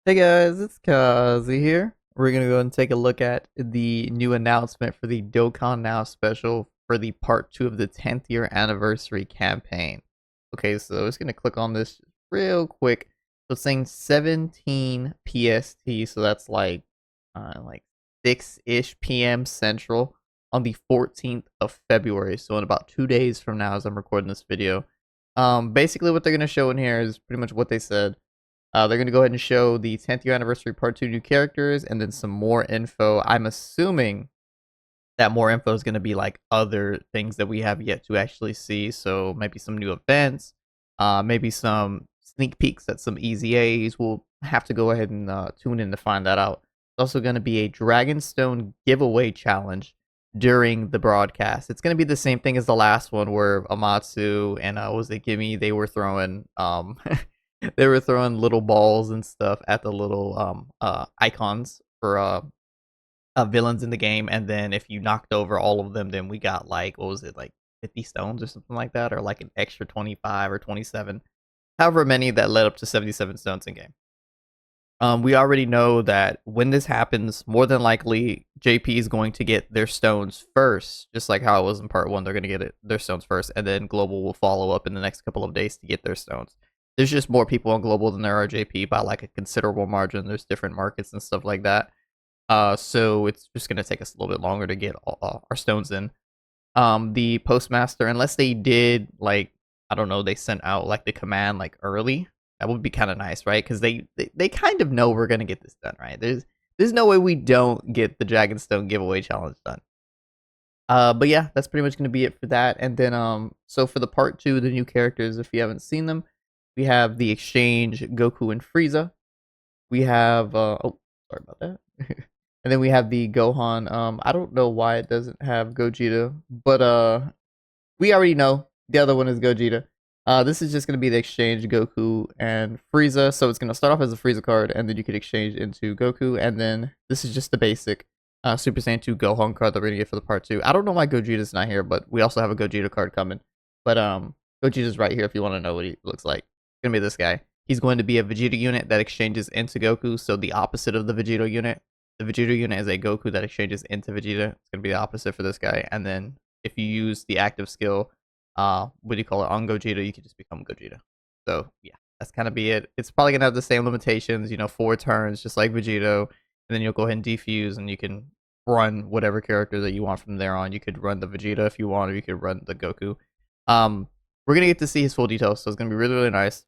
Hey guys, it's Kazi here. We're gonna go and take a look at the new announcement for the Dokkan Now special for the part 2 of the 10th year anniversary campaign. Okay, so it's gonna click on this real quick. So it's saying 17 PST, so that's like 6-ish PM Central on the 14th of February. So in about 2 days from now, as I'm recording this video. Basically what they're gonna show in here is pretty much what they said. They're going to go ahead and show the 10th year anniversary part 2 new characters and then some more info. I'm assuming that more info is going to be like other things that we have yet to actually see. So maybe some new events, maybe some sneak peeks at some easy A's. We'll have to go ahead and tune in to find that out. It's also going to be a Dragonstone giveaway challenge during the broadcast. It's going to be the same thing as the last one where Amatsu and was it Gimme, they were throwing they were throwing little balls and stuff at the little icons for villains in the game, and then if you knocked over all of them, then we got like what was it, like 50 stones or something like that, or like an extra 25 or 27, however many that led up to 77 stones in game. We already know that when this happens, more than likely JP is going to get their stones first, just like how it was in part 1. They're going to get their stones first, and then Global will follow up in the next couple of days to get their stones. There's just more people on Global than there are JP by like a considerable margin. There's different markets and stuff like that. So it's just going to take us a little bit longer to get our stones in. The Postmaster, unless they did like, I don't know, they sent out like the command like early, that would be kind of nice, right? Because they kind of know we're gonna get this done, right? There's no way we don't get the Dragonstone giveaway challenge done. But yeah, that's pretty much gonna be it for that. And then so for the part 2, the new characters, if you haven't seen them, we have the exchange Goku and Frieza. We have oh, sorry about that. And then we have the Gohan. I don't know why it doesn't have Gogeta, but we already know the other one is Gogeta. This is just going to be the exchange Goku and Frieza. So it's going to start off as a Frieza card, and then you could exchange into Goku. And then this is just the basic Super Saiyan 2 Gohan card that we're going to get for the part 2. I don't know why Gogeta's not here, but we also have a Gogeta card coming. But Gogeta's right here if you want to know what he looks like. It's going to be this guy. He's going to be a Vegeta unit that exchanges into Goku, so the opposite of the Vegeta unit. The Vegeta unit is a Goku that exchanges into Vegeta. It's going to be the opposite for this guy. And then if you use the active skill, what do you call it, on Gogeta, you can just become Gogeta. So yeah, that's kind of be it. It's probably gonna have the same limitations, 4 turns, just like Vegito, and then you'll go ahead and defuse, and you can run whatever character that you want from there on. You could run the Vegeta if you want, or you could run the Goku. We're gonna get to see his full details, so it's gonna be really, really nice.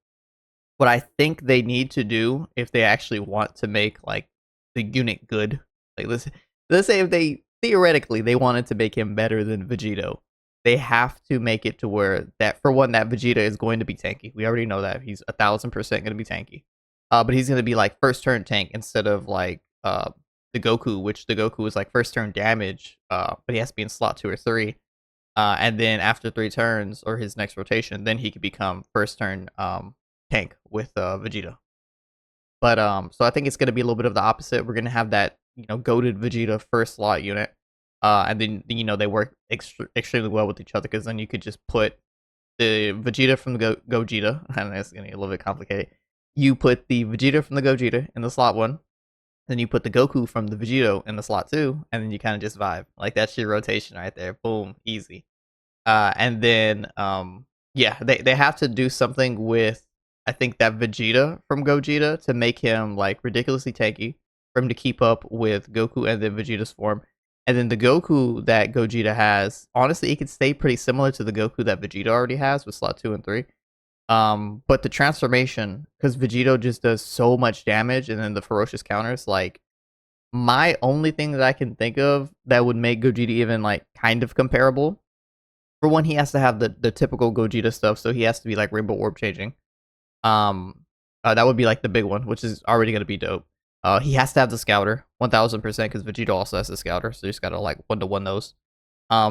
What I think they need to do, if they actually want to make like the unit good, like let's say if they theoretically they wanted to make him better than Vegito, they have to make it to where that, for one, that Vegeta is going to be tanky. We already know that he's 1000% going to be tanky. But he's going to be like first turn tank instead of like the Goku, which the Goku is like first turn damage, but he has to be in slot 2 or 3. And then after 3 turns or his next rotation, then he could become first turn tank with Vegeta. But so I think it's going to be a little bit of the opposite. We're going to have that goated Vegeta first slot unit. And then they work extremely well with each other, because then you could just put the Vegeta from the Gogeta. I don't know, it's getting a little bit complicated. You put the Vegeta from the Gogeta in the slot 1, then you put the Goku from the Vegito in the slot 2, and then you kind of just vibe. Like, that's your rotation right there. Boom, easy. And then yeah, they have to do something with, I think, that Vegeta from Gogeta to make him like ridiculously tanky, for him to keep up with Goku and then Vegeta's form. And then the Goku that Gogeta has, honestly, it could stay pretty similar to the Goku that Vegeta already has with slot 2 and 3. But the transformation, because Vegito just does so much damage, and then the ferocious counters, like, my only thing that I can think of that would make Gogeta even like kind of comparable, for one, he has to have the typical Gogeta stuff, so he has to be like Rainbow Orb changing. That would be like the big one, which is already gonna be dope. He has to have the Scouter, 1000%, because Vegeta also has the Scouter, so you just gotta like 1-to-1 those.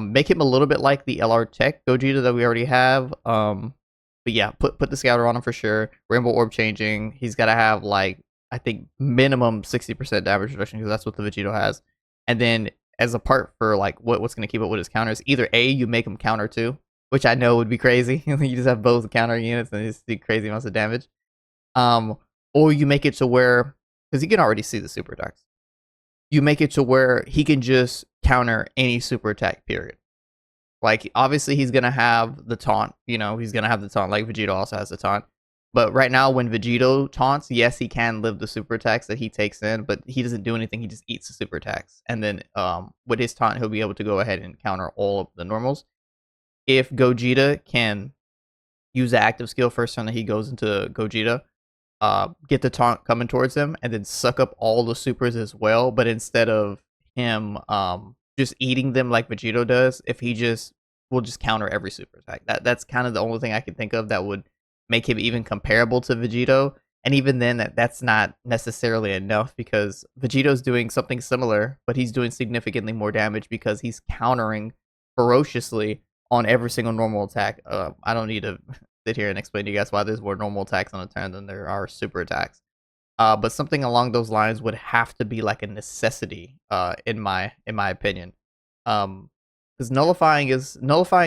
Make him a little bit like the LR Tech Gogeta that we already have. But yeah, put the Scouter on him for sure. Rainbow Orb changing. He's gotta have like, I think, minimum 60% damage reduction, because that's what the Vegito has. And then as a part for like what's gonna keep up with his counters, either A, you make him counter 2, which I know would be crazy. You just have both counter units and just do crazy amounts of damage. Or you make it to where because he can already see the super attacks. You make it to where he can just counter any super attack, period. Like, obviously, he's gonna have the taunt. He's gonna have the taunt. Like Vegeta also has the taunt. But right now, when Vegito taunts, yes, he can live the super attacks that he takes in, but he doesn't do anything. He just eats the super attacks, and then with his taunt, he'll be able to go ahead and counter all of the normals. If Gogeta can use the active skill first time that he goes into Gogeta, get the taunt coming towards him, and then suck up all the supers as well. But instead of him just eating them like Vegito does, if he just will just counter every super attack. That's kind of the only thing I can think of that would make him even comparable to Vegito. And even then, that's not necessarily enough because Vegito's doing something similar, but he's doing significantly more damage because he's countering ferociously on every single normal attack. I don't need to sit here and explain to you guys why there's more normal attacks on a turn than there are super attacks. But something along those lines would have to be like a necessity, in my opinion. Because nullifying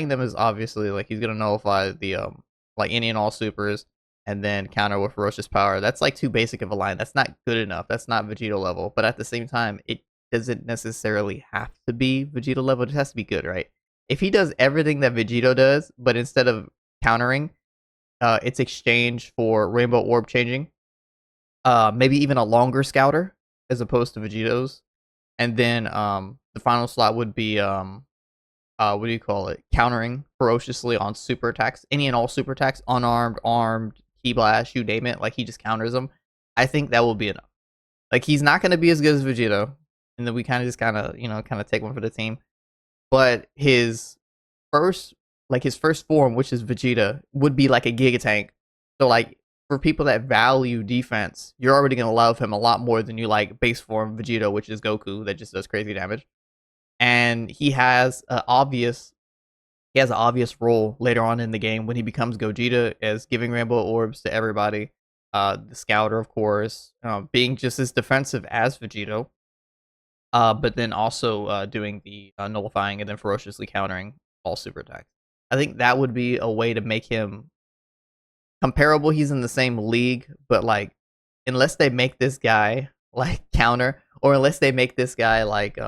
them is obviously like he's gonna nullify the like any and all supers and then counter with ferocious power. That's like too basic of a line. That's not good enough. That's not Vegeta level. But at the same time, it doesn't necessarily have to be Vegeta level. It just has to be good, right? If he does everything that Vegito does, but instead of countering, it's exchange for Rainbow Orb changing, maybe even a longer Scouter as opposed to Vegito's, and then the final slot would be what do you call it? Countering ferociously on super attacks, any and all super attacks, unarmed, armed, key blast, you name it. Like he just counters them. I think that will be enough. Like he's not going to be as good as Vegito, and then we kind of take one for the team. But first his first form, which is Vegeta, would be like a Giga Tank. So like for people that value defense, you're already gonna love him a lot more than you like base form Vegeta, which is Goku that just does crazy damage. And he has an obvious role later on in the game when he becomes Gogeta as giving rainbow orbs to everybody. The Scouter, of course, being just as defensive as Vegito, but then also doing the nullifying and then ferociously countering all super attacks. I think that would be a way to make him comparable. He's in the same league, but like, unless they make this guy like counter, or unless they make this guy like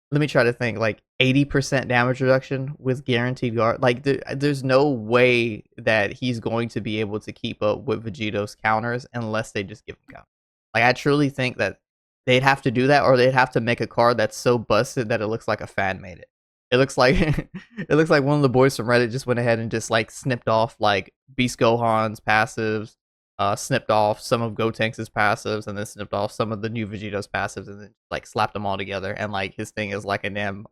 let me try to think, like 80% damage reduction with guaranteed guard. Like there's no way that he's going to be able to keep up with Vegito's counters unless they just give him counters. Like I truly think that they'd have to do that, or they'd have to make a card that's so busted that it looks like a fan made it. It looks like it looks like one of the boys from Reddit just went ahead and just like snipped off like Beast Gohan's passives, snipped off some of Gotenks' passives, and then snipped off some of the new Vegeto's passives, and then like slapped them all together. And like his thing is like a damn,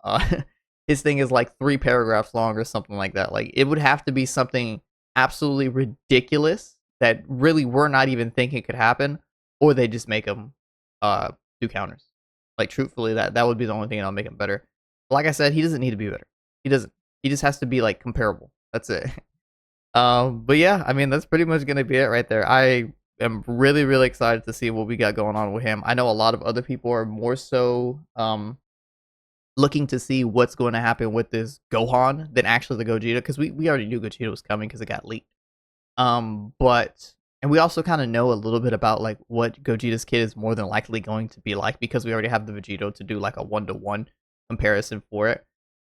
his thing is like 3 paragraphs long or something like that. Like it would have to be something absolutely ridiculous that really we're not even thinking could happen, or they just make them do counters. Like truthfully, that would be the only thing that'll make him better. Like I said, he doesn't need to be better. He doesn't. He just has to be like comparable. That's it. But yeah, I mean that's pretty much gonna be it right there. I am really, really excited to see what we got going on with him. I know a lot of other people are more so looking to see what's going to happen with this Gohan than actually the Gogeta, because we already knew Gogeta was coming because it got leaked. But and we also kind of know a little bit about like what Gogeta's kid is more than likely going to be like, because we already have the Vegito to do like a 1-to-1 comparison for it.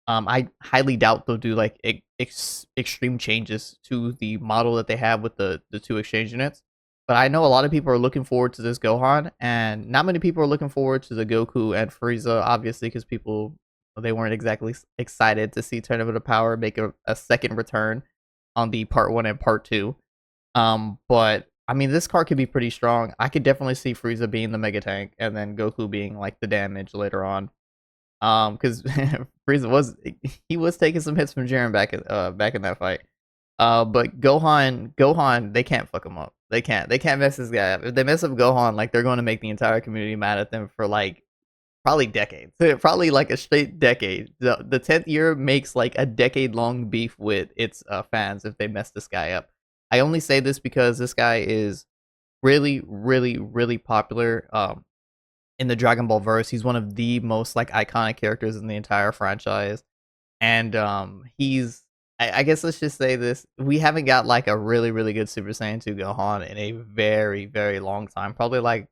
I highly doubt they'll do like extreme changes to the model that they have with the 2 exchange units. But I know a lot of people are looking forward to this Gohan, and not many people are looking forward to the Goku and Frieza, obviously, because people, they weren't exactly excited to see Tournament of Power make a second return on the part 1 and part 2. But I mean, this card could be pretty strong. I could definitely see Frieza being the Mega Tank, and then Goku being like the damage later on. Because Frieza was taking some hits from Jiren back in that fight. But Gohan, they can't fuck him up. They can't mess this guy up. If they mess up Gohan, like they're going to make the entire community mad at them for like probably decades, probably like a straight decade. The 10th year makes like a decade long beef with its fans if they mess this guy up. I only say this because this guy is really, really, really popular. In the Dragon Ball verse, he's one of the most like iconic characters in the entire franchise, and he's. I guess let's just say this: we haven't got like a really, really good Super Saiyan 2 Gohan in a very, very long time. Probably like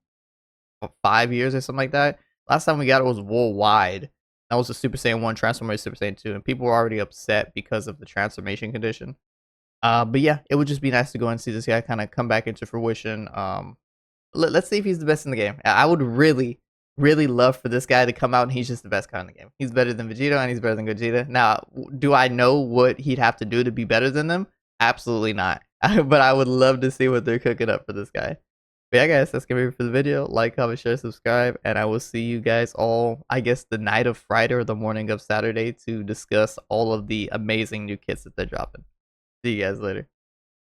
5 years or something like that. Last time we got it was worldwide. That was the Super Saiyan 1 transformation Super Saiyan 2, and people were already upset because of the transformation condition. But yeah, it would just be nice to go and see this guy kind of come back into fruition. Let's see if he's the best in the game. I would really, really love for this guy to come out and he's just the best guy in the game. He's better than Vegeta and he's better than Gogeta. Now, do I know what he'd have to do to be better than them? Absolutely not. But I would love to see what they're cooking up for this guy. But yeah, guys, that's gonna be it for the video. Like, comment, share, subscribe, and I will see you guys all, I guess, the night of Friday or the morning of Saturday to discuss all of the amazing new kits that they're dropping. See you guys later.